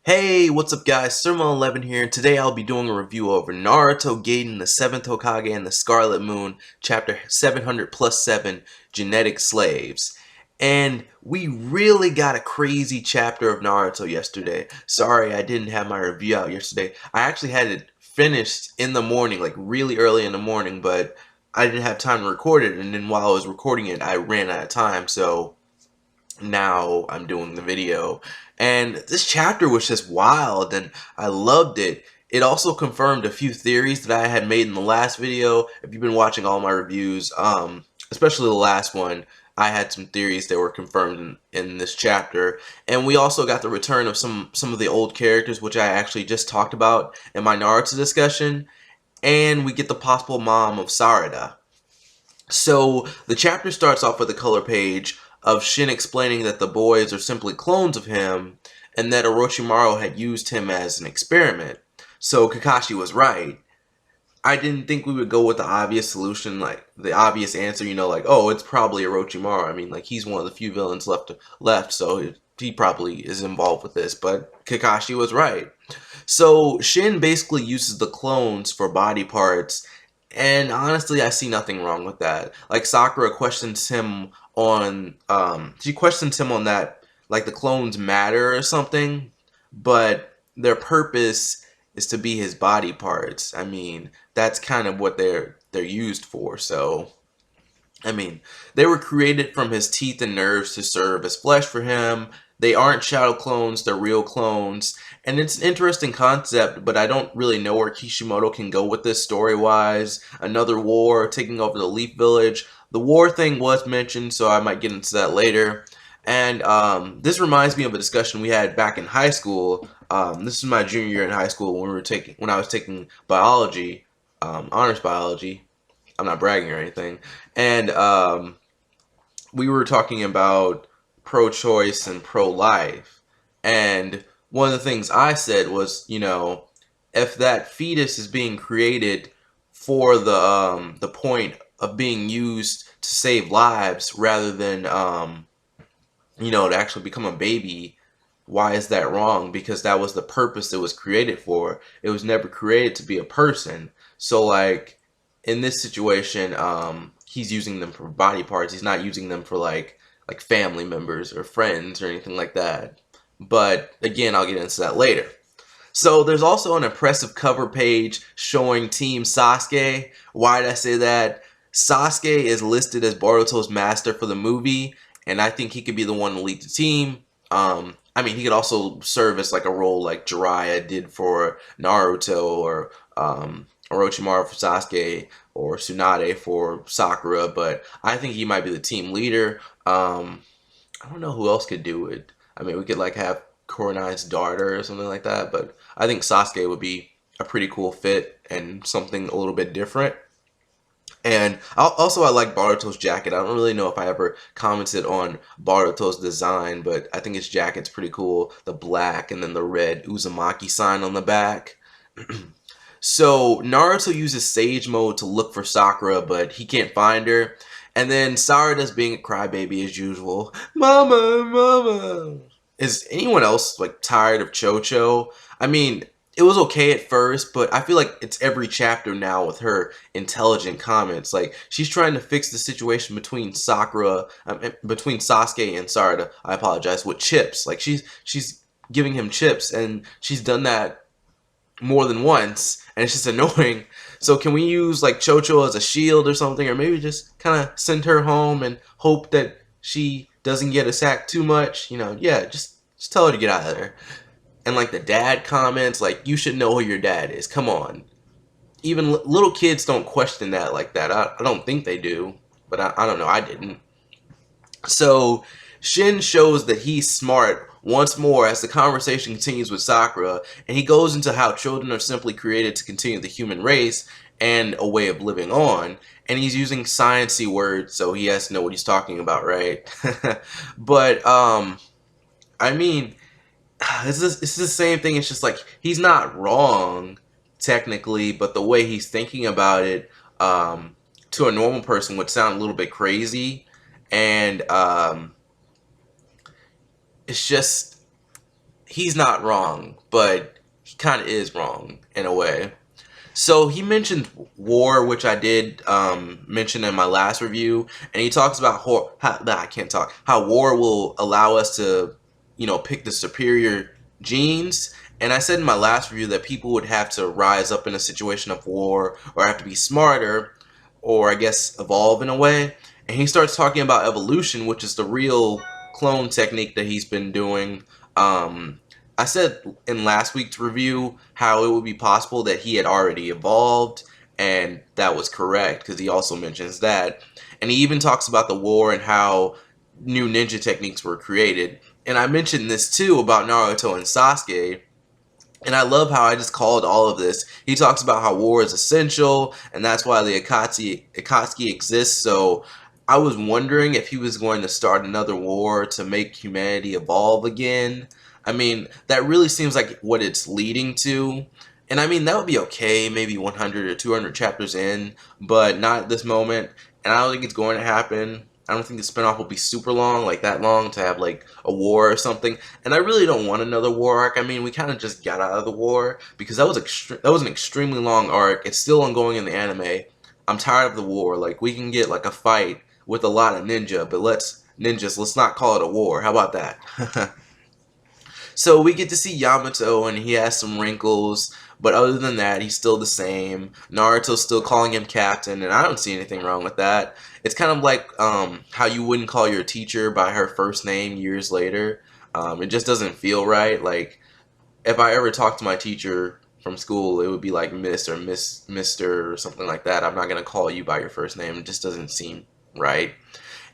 Hey, what's up guys? Surma11 here, and today I'll be doing a review over Naruto Gaiden, the 7th Hokage, and the Scarlet Moon, chapter 700 plus 7, Genetic Slaves. And we really got a crazy chapter of Naruto yesterday. Sorry I didn't have my review out yesterday. I actually had it finished in the morning, like really early in the morning, but I didn't have time to record it, and then while I was recording it, I ran out of time, so now I'm doing the video. And this chapter was just wild and I loved it. It also confirmed a few theories that I had made in the last video. If you've been watching all my reviews, especially the last one, I had some theories that were confirmed in this chapter. And we also got the return of some of the old characters, which I actually just talked about in my Naruto discussion. And we get the possible mom of Sarada. So the chapter starts off with a color page of Shin explaining that the boys are simply clones of him and that Orochimaru had used him as an experiment. So Kakashi was right. I didn't think we would go with the obvious solution, like the obvious answer, like, oh, it's probably Orochimaru. I mean, like, he's one of the few villains left, so he probably is involved with this, but Kakashi was right. So Shin basically uses the clones for body parts, and honestly, I see nothing wrong with that. Like, Sakura questions him on, she questions him on that, like, the clones matter or something, but their purpose is to be his body parts. I mean, that's kind of what they're used for. So, I mean, they were created from his teeth and nerves to serve as flesh for him. They aren't shadow clones, they're real clones. And it's an interesting concept, but I don't really know where Kishimoto can go with this story-wise. Another war, taking over the Leaf Village. The war thing was mentioned, so I might get into that later. And this reminds me of a discussion we had back in high school. This is my junior year in high school when I was taking biology, honors biology. I'm not bragging or anything. And we were talking about pro-choice and pro-life. And one of the things I said was, if that fetus is being created for the point of being used to save lives rather than to actually become a baby, why is that wrong? Because that was the purpose it was created for. It was never created to be a person. So, like, in this situation, he's using them for body parts. He's not using them for like family members or friends or anything like that. But again, I'll get into that later. So there's also an impressive cover page showing Team Sasuke. Why did I say that? Sasuke is listed as Boruto's master for the movie, and I think he could be the one to lead the team. I mean, he could also serve as like a role like Jiraiya did for Naruto, or Orochimaru for Sasuke, or Tsunade for Sakura, but I think he might be the team leader. I don't know who else could do it. I mean, we could like have Koroni's daughter or something like that, but I think Sasuke would be a pretty cool fit and something a little bit different. And also, I like Baruto's jacket. I don't really know if I ever commented on Baruto's design, but I think his jacket's pretty cool. The black and then the red Uzumaki sign on the back. So Naruto uses Sage Mode to look for Sakura, but he can't find her. And then Sarada's being a crybaby as usual. Mama, mama. Is anyone else like tired of Chocho? I mean, it was okay at first, but I feel like it's every chapter now with her intelligent comments. Like, she's trying to fix the situation between between Sasuke and Sarada. I apologize, with chips. Like, she's giving him chips, and she's done that more than once, and it's just annoying. So can we use like Chocho as a shield or something, or maybe just kind of send her home and hope that she doesn't get attacked too much? Yeah, just tell her to get out of there. And like the dad comments, like, you should know who your dad is. Come on. Even little kids don't question that like that. I don't think they do, but I don't know. I didn't. So Shin shows that he's smart once more as the conversation continues with Sakura, and he goes into how children are simply created to continue the human race and a way of living on. And he's using sciencey words, so he has to know what he's talking about, right? But I mean, it's the same thing. It's just like, he's not wrong technically, but the way he's thinking about it, to a normal person would sound a little bit crazy. And it's just, he's not wrong, but he kind of is wrong in a way. So he mentioned war, which I did mention in my last review, and he talks about I can't talk. How war will allow us to, pick the superior genes. And I said in my last review that people would have to rise up in a situation of war, or have to be smarter, or I guess evolve in a way. And he starts talking about evolution, which is the real clone technique that he's been doing. I said in last week's review how it would be possible that he had already evolved, and that was correct because he also mentions that. And he even talks about the war and how new ninja techniques were created. And I mentioned this too about Naruto and Sasuke. And I love how I just called all of this. He talks about how war is essential, and that's why the Akatsuki exists. So I was wondering if he was going to start another war to make humanity evolve again. I mean, that really seems like what it's leading to. And I mean, that would be okay, maybe 100 or 200 chapters in, but not at this moment. And I don't think it's going to happen. I don't think the spinoff will be super long, like that long, to have like a war or something. And I really don't want another war arc. I mean, we kind of just got out of the war because that was an extremely long arc. It's still ongoing in the anime. I'm tired of the war. Like, we can get like a fight with a lot of ninja, but let's not call it a war. How about that? So we get to see Yamato, and he has some wrinkles, but other than that, he's still the same. Naruto's still calling him captain, and I don't see anything wrong with that. It's kind of like how you wouldn't call your teacher by her first name years later. It just doesn't feel right. Like, if I ever talked to my teacher from school, it would be like Miss or Mister or something like that. I'm not going to call you by your first name. It just doesn't seem right.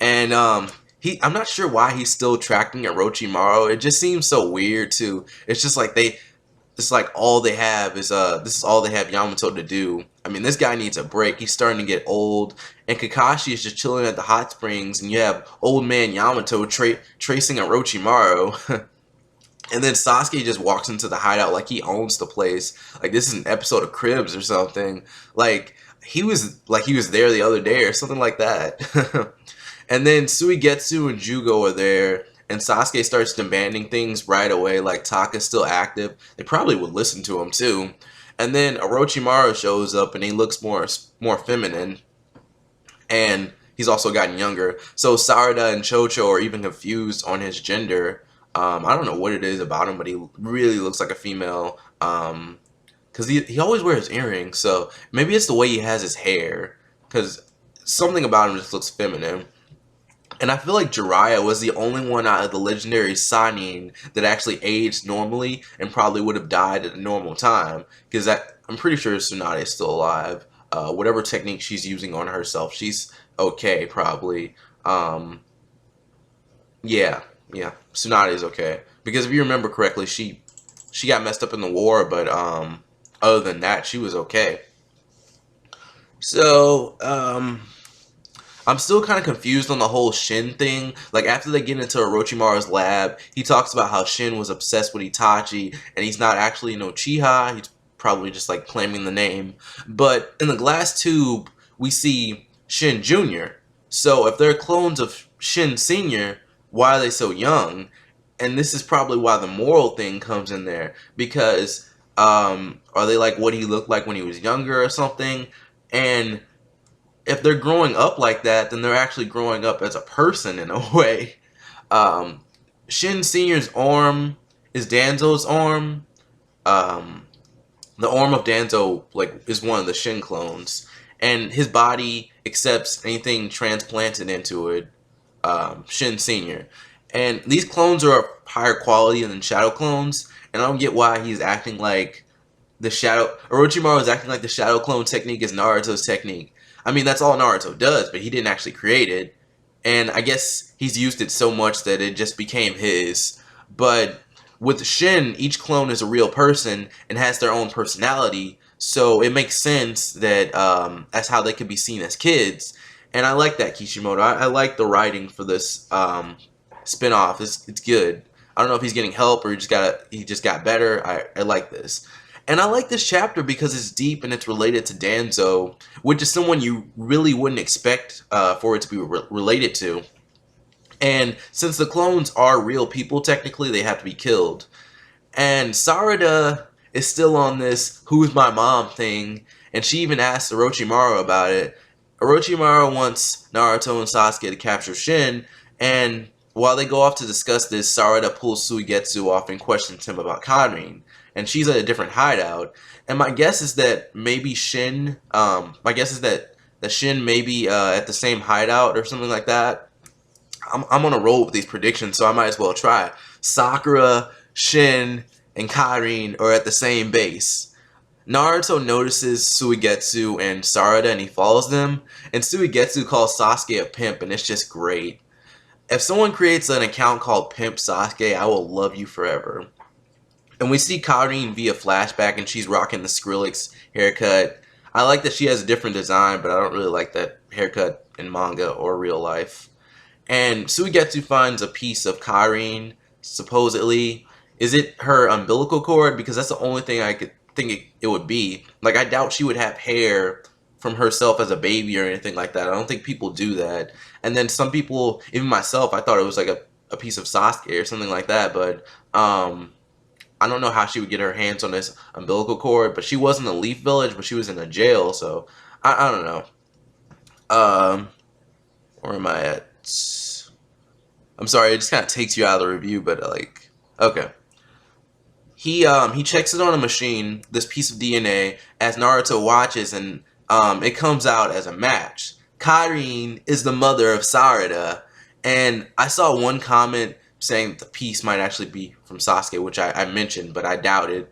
And I'm not sure why he's still tracking Orochimaru. It just seems so weird too. It's just like it's like all they have is this is all they have Yamato to do. I mean, this guy needs a break. He's starting to get old, and Kakashi is just chilling at the hot springs, and you have old man Yamato tracing Orochimaru. And then Sasuke just walks into the hideout like he owns the place. Like this is an episode of Cribs or something. Like he was there the other day or something like that. And then Suigetsu and Jugo are there, and Sasuke starts demanding things right away, like Taka's still active. They probably would listen to him too. And then Orochimaru shows up, and he looks more feminine, and he's also gotten younger. So Sarada and Chocho are even confused on his gender. I don't know what it is about him, but he really looks like a female. Because he always wears earrings, so maybe it's the way he has his hair, because something about him just looks feminine. And I feel like Jiraiya was the only one out of the legendary Sannin that actually aged normally and probably would have died at a normal time. Because I'm pretty sure Tsunade is still alive. Whatever technique she's using on herself, she's okay, probably. Yeah, Tsunade is okay. Because if you remember correctly, she got messed up in the war, but other than that, she was okay. So, I'm still kind of confused on the whole Shin thing. Like, after they get into Orochimaru's lab, he talks about how Shin was obsessed with Itachi, and he's not actually no Uchiha. He's probably just, like, claiming the name. But in the glass tube, we see Shin Jr. So, if they're clones of Shin Sr., why are they so young? And this is probably why the moral thing comes in there. Because, are they like what he looked like when he was younger or something? And if they're growing up like that, then they're actually growing up as a person in a way. Shin Senior's arm is Danzo's arm. The arm of Danzo is one of the Shin clones, and his body accepts anything transplanted into it. Shin Senior, and these clones are of higher quality than Shadow clones, and I don't get why he's acting like the Shadow. Orochimaru is acting like the Shadow clone technique is Naruto's technique. I mean, that's all Naruto does, but he didn't actually create it. And I guess he's used it so much that it just became his. But with Shin, each clone is a real person and has their own personality. So it makes sense that that's how they could be seen as kids. And I like that, Kishimoto. I like the writing for this spinoff. It's good. I don't know if he's getting help or he just got better. I like this. And I like this chapter because it's deep and it's related to Danzo, which is someone you really wouldn't expect for it to be related to. And since the clones are real people, technically, they have to be killed. And Sarada is still on this "who's my mom" thing, and she even asked Orochimaru about it. Orochimaru wants Naruto and Sasuke to capture Shin, and while they go off to discuss this, Sarada pulls Suigetsu off and questions him about Karin, and she's at a different hideout. And my guess is that maybe Shin, that Shin may be at the same hideout or something like that. I'm on a roll with these predictions, so I might as well try. Sakura, Shin, and Karin are at the same base. Naruto notices Suigetsu and Sarada and he follows them, and Suigetsu calls Sasuke a pimp, and it's just great. If someone creates an account called Pimp Sasuke, I will love you forever. And we see Karin via flashback, and she's rocking the Skrillex haircut. I like that she has a different design, but I don't really like that haircut in manga or real life. And Suigetsu finds a piece of Karin, supposedly. Is it her umbilical cord? Because that's the only thing I could think it would be. Like, I doubt she would have hair from herself as a baby or anything like that. I don't think people do that. And then some people, even myself, I thought it was like a piece of Sasuke or something like that. But I don't know how she would get her hands on this umbilical cord. But she was in the Leaf Village, but she was in a jail. So, I don't know. Where am I at? I'm sorry, it just kind of takes you out of the review, but like, okay. He checks it on a machine, this piece of DNA, as Naruto watches, and it comes out as a match. Karin is the mother of Sarada, and I saw one comment saying that the piece might actually be from Sasuke, which I mentioned, but I doubted.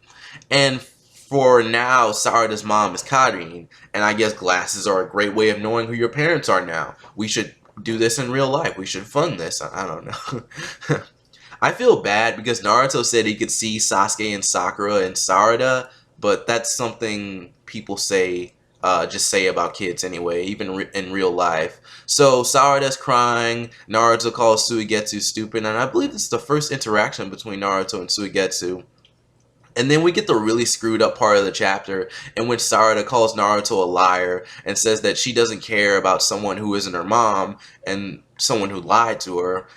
And for now, Sarada's mom is Karin, and I guess glasses are a great way of knowing who your parents are now. We should do this in real life. We should fund this. I don't know. I feel bad because Naruto said he could see Sasuke and Sakura and Sarada, but that's something people just say about kids anyway, even in real life. So Sarada's crying, Naruto calls Suigetsu stupid, and I believe this is the first interaction between Naruto and Suigetsu. And then we get the really screwed up part of the chapter in which Sarada calls Naruto a liar and says that she doesn't care about someone who isn't her mom and someone who lied to her.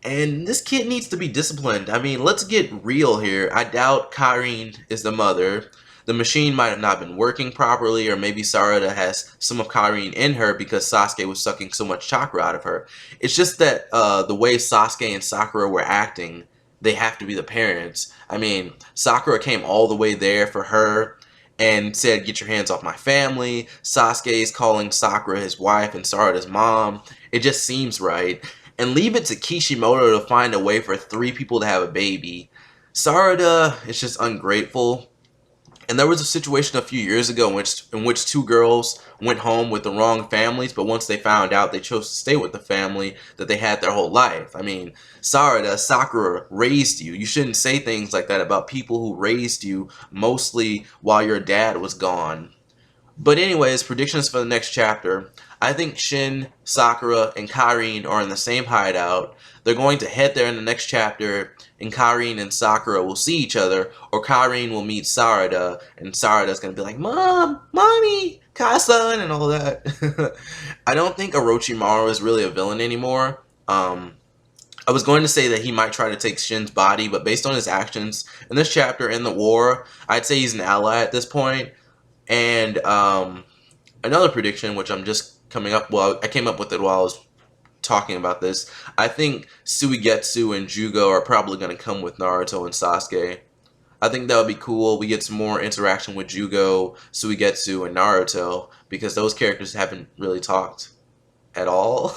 And this kid needs to be disciplined. I mean, let's get real here. I doubt Karin is the mother. The machine might have not been working properly, or maybe Sarada has some of Karin in her because Sasuke was sucking so much chakra out of her. It's just that the way Sasuke and Sakura were acting, they have to be the parents. I mean, Sakura came all the way there for her and said, "Get your hands off my family." Sasuke is calling Sakura his wife and Sarada's mom. It just seems right. And leave it to Kishimoto to find a way for 3 people to have a baby. Sarada is just ungrateful. And there was a situation a few years ago in which 2 girls went home with the wrong families, but once they found out, they chose to stay with the family that they had their whole life. I mean, Sarada, Sakura raised you. You shouldn't say things like that about people who raised you, mostly while your dad was gone. But anyways, predictions for the next chapter. I think Shin, Sakura, and Karin are in the same hideout. They're going to head there in the next chapter, and Karin and Sakura will see each other, or Karin will meet Sarada, and Sarada's going to be like, "Mom, Mommy, Kasan," and all that. I don't think Orochimaru is really a villain anymore. I was going to say that he might try to take Shin's body, but based on his actions in this chapter and the war, I'd say he's an ally at this point. And another prediction, which I'm just coming up, well, I came up with it while I was talking about this. I think Suigetsu and Jugo are probably going to come with Naruto and Sasuke. I think that would be cool. We get some more interaction with Jugo, Suigetsu, and Naruto, because those characters haven't really talked at all,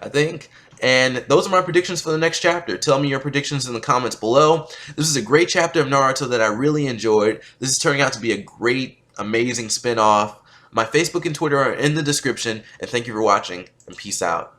I think. And those are my predictions for the next chapter. Tell me your predictions in the comments below. This is a great chapter of Naruto that I really enjoyed. This is turning out to be a great, amazing spin-off. My Facebook and Twitter are in the description, and thank you for watching, and peace out.